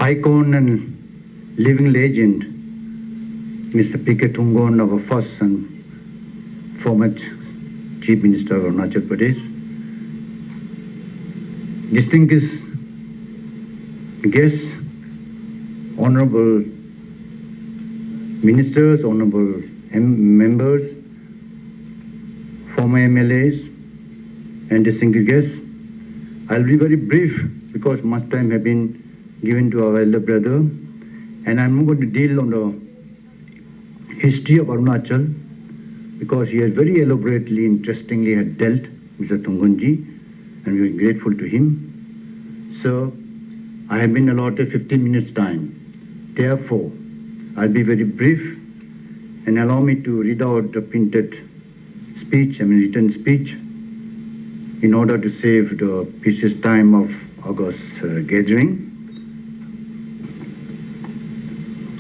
icon and living legend, Mr. P.K. Thungon, our first and former Chief Minister of Arunachal Pradesh, distinguished guests, honorable ministers, honorable members, former MLAs, and distinguished guests. I'll be very brief because much time has been given to our elder brother, and I'm going to deal on the history of Arunachal because he has very elaborately, interestingly had dealt Mr. Thungonji, and we are grateful to him. So I have been allotted 15 minutes time. Therefore, I'll be very brief and allow me to read out the printed speech, written speech, in order to save the precious time of August gathering.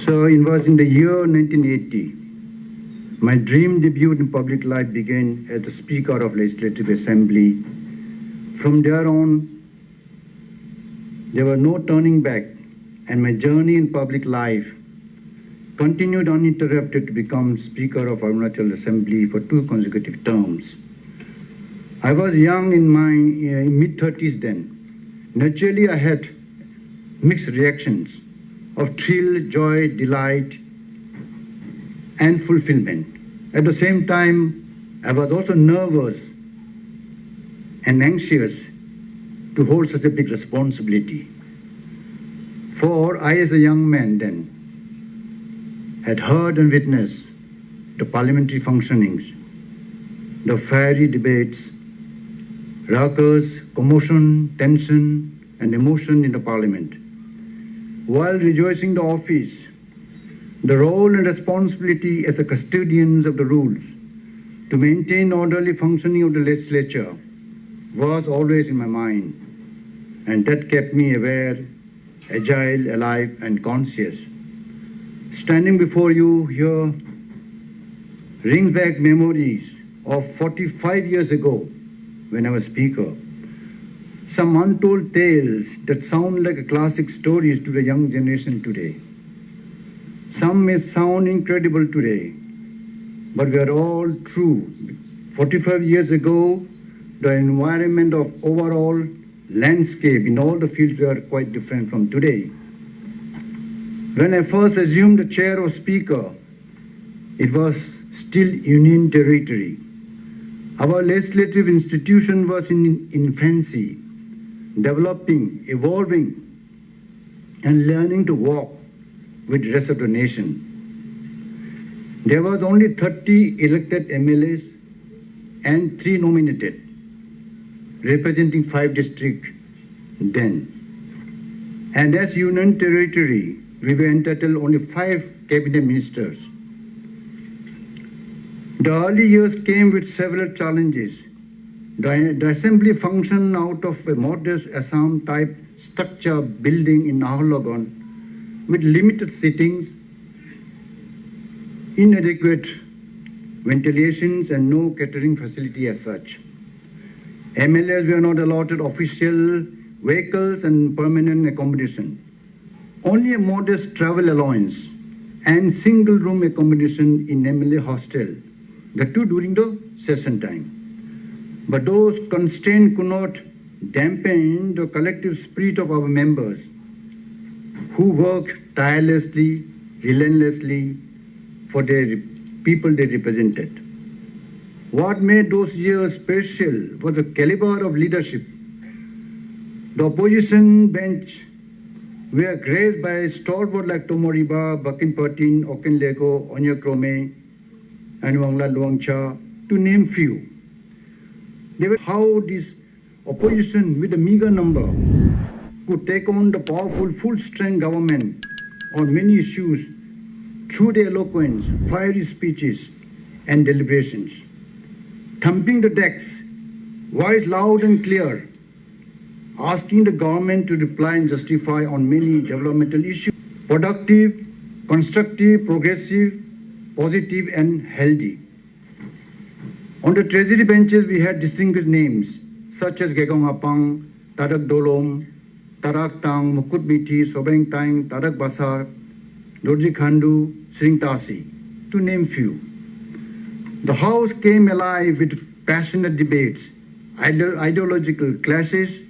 So it was in the year 1980. My dream debut in public life began as the Speaker of Legislative Assembly. From there on, there was no turning back, and my journey in public life continued uninterrupted to become Speaker of Arunachal Assembly for 2 consecutive terms. I was young in my mid-30s then. Naturally, I had mixed reactions of thrill, joy, delight, and fulfillment. At the same time, I was also nervous and anxious to hold such a big responsibility. For I, as a young man then, had heard and witnessed the parliamentary functionings, the fiery debates, ruckus, commotion, tension, and emotion in the parliament. While rejoicing the office, the role and responsibility as a custodians of the rules to maintain orderly functioning of the legislature was always in my mind, and that kept me aware, agile, alive, and conscious. Standing before you here brings back memories of 45 years ago when I was Speaker. Some untold tales that sound like classic stories to the young generation today. Some may sound incredible today, but we are all true. 45 years ago, the environment of overall landscape in all the fields were quite different from today. When I first assumed the chair of Speaker, it was still Union territory. Our legislative institution was in infancy, developing, evolving, and learning to walk with the rest of the nation. There was only 30 elected MLAs and 3 nominated, representing 5 districts then. And as Union territory, we were entitled only 5 cabinet ministers. The early years came with several challenges. The assembly functioned out of a modest Assam-type structure building in Naharlagun with limited sittings, inadequate ventilations, and no catering facility as such. MLAs were not allotted official vehicles and permanent accommodation. Only a modest travel allowance and single-room accommodation in MLA hostel, the 2 during the session time. But those constraints could not dampen the collective spirit of our members who worked tirelessly, relentlessly for their people they represented. What made those years special was the caliber of leadership. The opposition bench were graced by stalwart like Tomoriba, Bakin Pertin, Okenlego, Onyakrome, and Wangla Luangcha, to name few. They were how this opposition with a meager number could take on the powerful full-strength government on many issues through their eloquence, fiery speeches, and deliberations. Thumping the decks, voice loud and clear, asking the government to reply and justify on many developmental issues, productive, constructive, progressive, positive, and healthy. On the treasury benches, we had distinguished names such as Gegong Apang, Tadak Dolom, Tarak Tang, Mukut Miti, Sobeng Tang, Tarak Basar, Dorji Khandu, Sring Tasi, to name few. The house came alive with passionate debates, ideological clashes,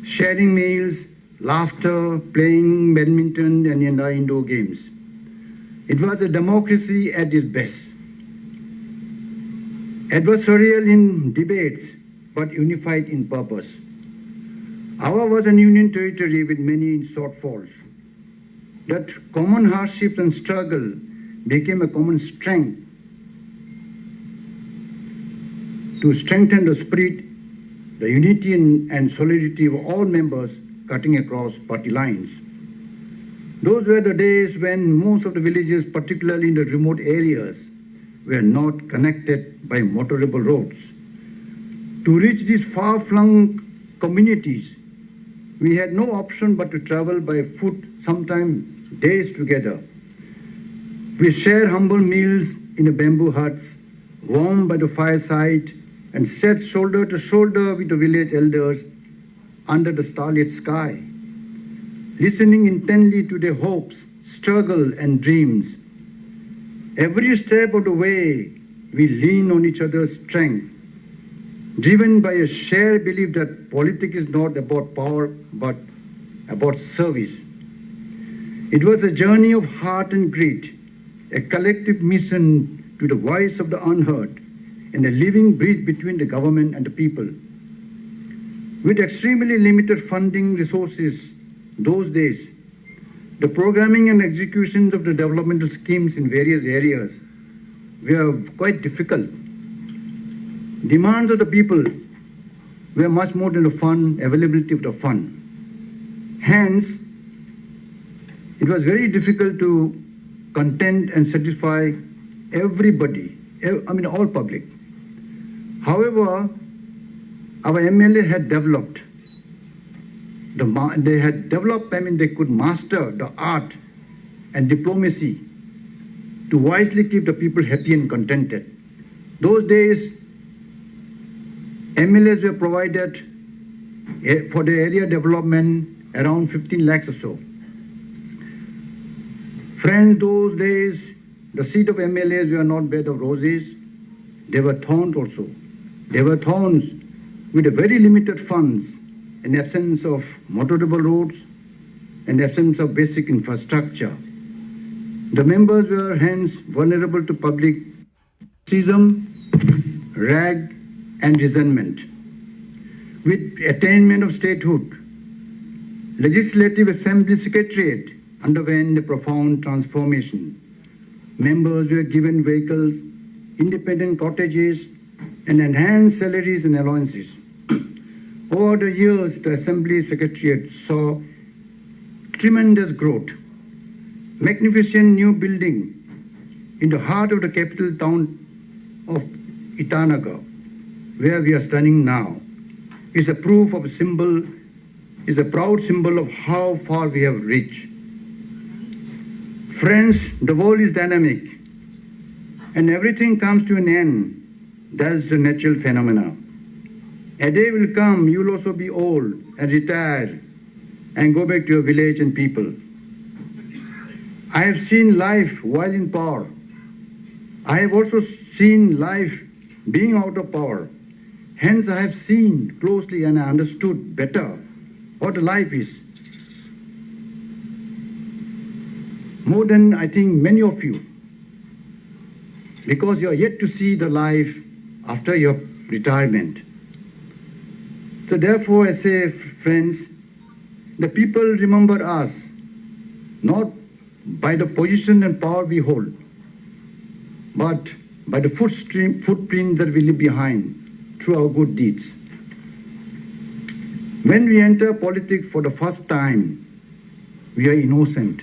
sharing meals, laughter, playing badminton and indoor games. It was a democracy at its best. Adversarial in debates, but unified in purpose. Ours was an union territory with many shortfalls. That common hardships and struggle became a common strength to strengthen the spirit, the unity and solidarity of all members cutting across party lines. Those were the days when most of the villages, particularly in the remote areas, were not connected by motorable roads. To reach these far-flung communities, we had no option but to travel by foot, sometimes days together. We shared humble meals in the bamboo huts, warmed by the fireside, and sat shoulder to shoulder with the village elders under the starlit sky, listening intently to their hopes, struggle, and dreams. Every step of the way, we lean on each other's strength, driven by a shared belief that politics is not about power, but about service. It was a journey of heart and grit, a collective mission to the voice of the unheard, and a living bridge between the government and the people. With extremely limited funding resources those days, the programming and executions of the developmental schemes in various areas were quite difficult. Demands of the people were much more than the fund, availability of the fund. Hence, it was very difficult to content and satisfy everybody, all public. However, our MLA had developed. They could master the art and diplomacy to wisely keep the people happy and contented. Those days, MLAs were provided for the area development around 15 lakhs or so. Friends, those days, the seat of MLAs were not bed of roses. They were thorns also. They were thorns with a very limited funds, in absence of motorable roads, and absence of basic infrastructure. The members were hence vulnerable to public racism, rag, and resentment. With attainment of statehood, Legislative Assembly Secretariat underwent a profound transformation. Members were given vehicles, independent cottages, and enhanced salaries and allowances. Over the years, the Assembly Secretariat saw tremendous growth. Magnificent new building in the heart of the capital town of Itanagar, where we are standing now, is a proud symbol of how far we have reached. Friends, the world is dynamic and everything comes to an end. That's the natural phenomena. A day will come, you'll also be old and retired and go back to your village and people. I have seen life while in power. I have also seen life being out of power. Hence, I have seen closely and I understood better what life is. More than I think many of you, because you are yet to see the life after your retirement. So therefore, I say, friends, the people remember us not by the position and power we hold, but by the footprint that we leave behind through our good deeds. When we enter politics for the first time, we are innocent,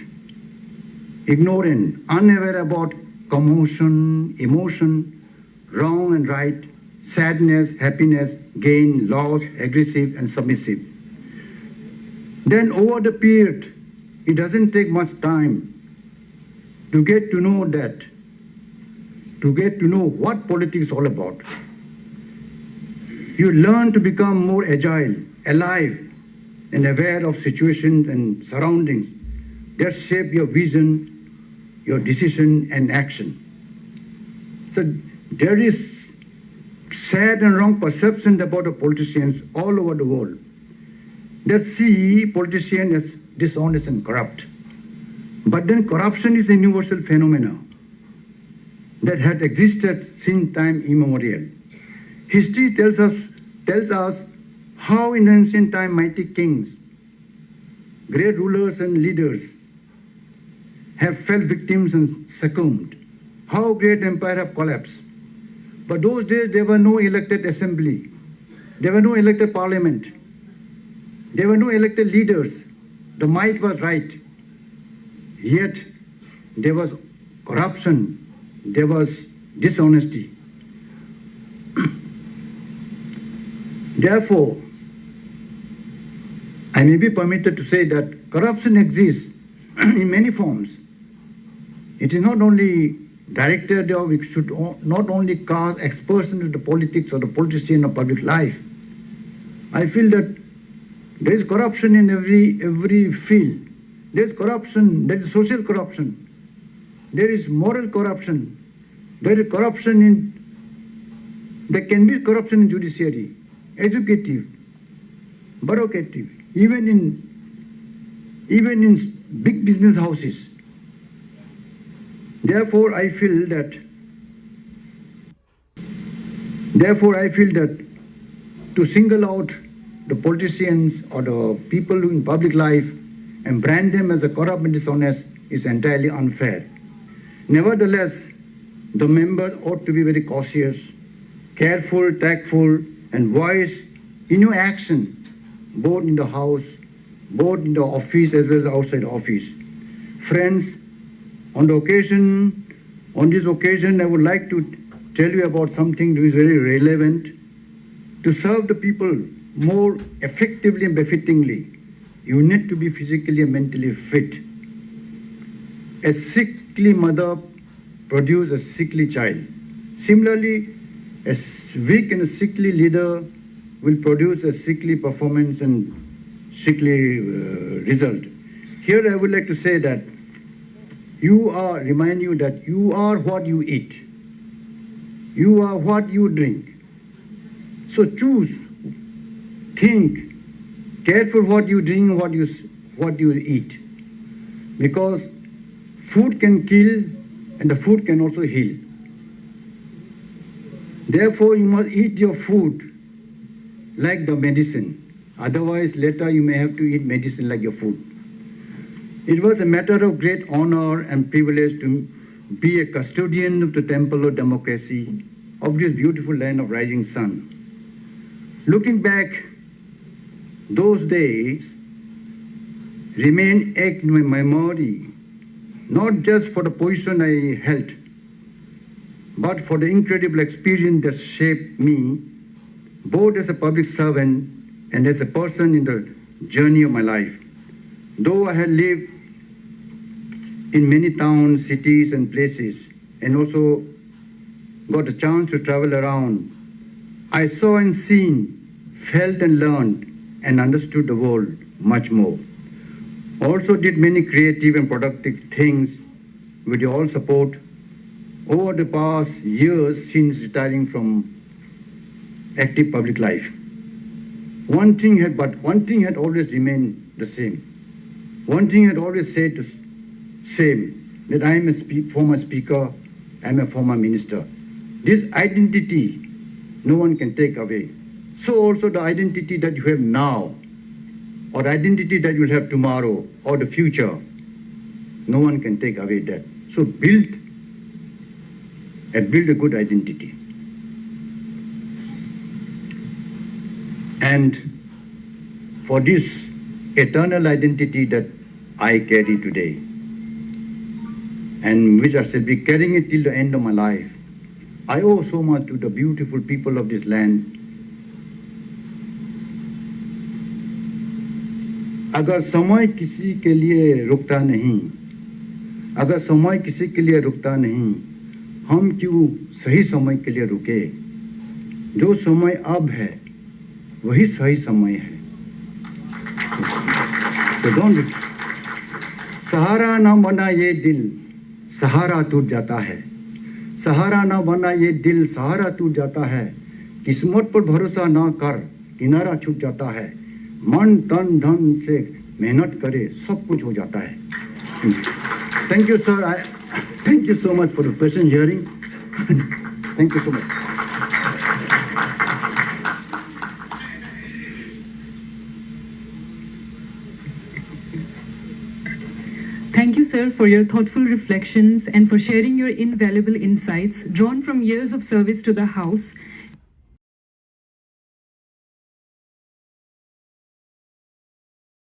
ignorant, unaware about commotion, emotion, wrong and right, sadness, happiness, gain, loss, aggressive and submissive. Then over the period, it doesn't take much time to get to know what politics is all about. You learn to become more agile, alive, and aware of situations and surroundings that shape your vision, your decision, and action. So there is sad and wrong perception about the politicians all over the world that see politicians as dishonest and corrupt. But then corruption is a universal phenomenon that had existed since time immemorial. History tells us how in ancient time mighty kings, great rulers and leaders have fell victims and succumbed, how great empire have collapsed. But those days there were no elected assembly, there were no elected parliament, there were no elected leaders. The might was right. Yet there was corruption, there was dishonesty. Therefore, I may be permitted to say that corruption exists in many forms. It is not only directed, or we should not only cast experts into the politics or the politician of public life. I feel that there is corruption in every field. There is corruption, there is social corruption, there is moral corruption, there is corruption there can be corruption in judiciary, educative, bureaucratic, even in big business houses. Therefore, I feel that to single out the politicians or the people in public life and brand them as a corrupt and dishonest is entirely unfair. Nevertheless, the members ought to be very cautious, careful, tactful, and wise in your action, both in the house, both in the office as well as outside office. Friends, on this occasion, I would like to tell you about something that is very relevant. To serve the people more effectively and befittingly, you need to be physically and mentally fit. A sickly mother produces a sickly child. Similarly, a weak and a sickly leader will produce a sickly performance and sickly result. Here I would like to say that remind you that you are what you eat. You are what you drink. So choose, think, careful what you drink, what you eat. Because food can kill and the food can also heal. Therefore, you must eat your food like the medicine. Otherwise, later you may have to eat medicine like your food. It was a matter of great honor and privilege to be a custodian of the temple of democracy of this beautiful land of rising sun. Looking back, those days remain etched in my memory, not just for the position I held, but for the incredible experience that shaped me, both as a public servant and as a person in the journey of my life. Though I had lived in many towns, cities, and places, and also got a chance to travel around, I saw and seen, felt and learned, and understood the world much more. Also did many creative and productive things with your all support over the past years since retiring from active public life. One thing had always remained the same. One thing had always said the same, that I am a former speaker, I am a former minister. This identity no one can take away. So also the identity that you have now, or the identity that you will have tomorrow, or the future, no one can take away that. So build a good identity. And for this eternal identity that I carry today, and which I shall be carrying it till the end of my life, I owe so much to the beautiful people of this land. अगर समय किसी के लिए रुकता नहीं, अगर समय किसी के लिए रुकता नहीं, हम क्यों सही समय के लिए रुके? जो समय अब है वही सही समय है। तो डोंट, सहारा न बना ये दिल, सहारा टूट जाता है। सहारा न बना ये दिल, सहारा टूट जाता है। किस्मत पर भरोसा न कर, किनारा छूट जाता है। मन तन धन से मेहनत करे, सब कुछ हो जाता है। Thank you sir, thank you so much for the patient hearing. Thank you so much. Thank you, sir, for your thoughtful reflections and for sharing your invaluable insights drawn from years of service to the House